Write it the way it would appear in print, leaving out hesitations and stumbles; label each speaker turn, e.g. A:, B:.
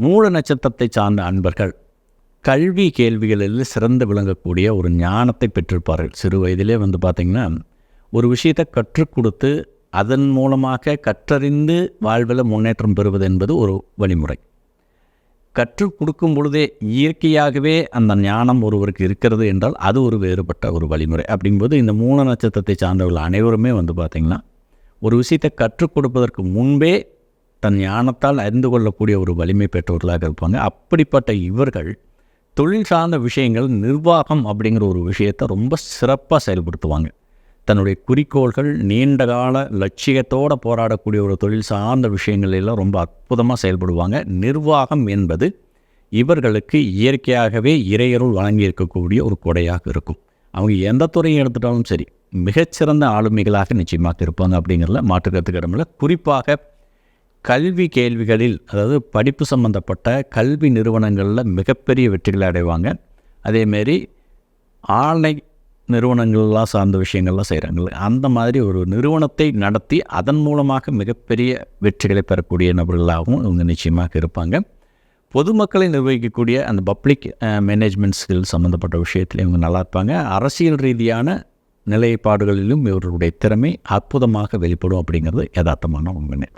A: மூல நட்சத்திரத்தை சார்ந்த அன்பர்கள் கல்வி கேள்விகளில் சிறந்து விளங்கக்கூடிய ஒரு ஞானத்தை பெற்றிருப்பார்கள். சிறு வயதிலே பார்த்திங்கன்னா ஒரு விஷயத்தை கற்றுக் கொடுத்து அதன் மூலமாக கற்றறிந்து வாழ்வில் முன்னேற்றம் பெறுவது என்பது ஒரு வழிமுறை. கற்றுக் கொடுக்கும் பொழுதே இயற்கையாகவே அந்த ஞானம் ஒருவருக்கு இருக்கிறது என்றால் அது ஒரு வேறுபட்ட ஒரு வழிமுறை. அப்படிங்கும்போது இந்த மூல நட்சத்திரத்தை சார்ந்தவர்கள் அனைவருமே பார்த்திங்கன்னா ஒரு விஷயத்தை கற்றுக் கொடுப்பதற்கு முன்பே தன் ஞானத்தால் அறிந்து கொள்ளக்கூடிய ஒரு வலிமை பெற்றவர்களாக இருப்பாங்க. அப்படிப்பட்ட இவர்கள் தொழில் சார்ந்த விஷயங்கள், நிர்வாகம் அப்படிங்கிற ஒரு விஷயத்தை ரொம்ப சிறப்பாக செயல்படுத்துவாங்க. தன்னுடைய குறிக்கோள்கள், நீண்டகால லட்சியத்தோடு போராடக்கூடிய ஒரு தொழில் சார்ந்த விஷயங்கள் எல்லாம் ரொம்ப அற்புதமாக செயல்படுவாங்க. நிர்வாகம் என்பது இவர்களுக்கு இயற்கையாகவே இறையருள் வழங்கி இருக்கக்கூடிய ஒரு கொடையாக இருக்கும். அவங்க எந்த துறையை எடுத்துட்டாலும் சரி மிகச்சிறந்த ஆளுமைகளாக நிச்சயமாக இருப்பாங்க அப்படிங்கிறதுல மாற்றுக்கருத்துக்கு இடமில்லை. குறிப்பாக கல்வி கேள்விகளில், அதாவது படிப்பு சம்பந்தப்பட்ட கல்வி நிறுவனங்களில் மிகப்பெரிய வெற்றிகளை அடைவாங்க. அதேமாரி ஆன்லை நிறுவனங்கள்லாம் சார்ந்த விஷயங்கள்லாம் செய்கிறாங்க. அந்த மாதிரி ஒரு நிறுவனத்தை நடத்தி அதன் மூலமாக மிகப்பெரிய வெற்றிகளை பெறக்கூடிய நபர்களாகவும் இவங்க நிச்சயமாக இருப்பாங்க. பொதுமக்களை நிர்வகிக்கக்கூடிய அந்த பப்ளிக் மேனேஜ்மெண்ட் ஸ்கில் சம்மந்தப்பட்ட விஷயத்தில் இவங்க நல்லா இருப்பாங்க. அரசியல் ரீதியான நிலைப்பாடுகளிலும் இவர்களுடைய திறமை அற்புதமாக வெளிப்படும் அப்படிங்கிறது யதார்த்தமான உண்மை.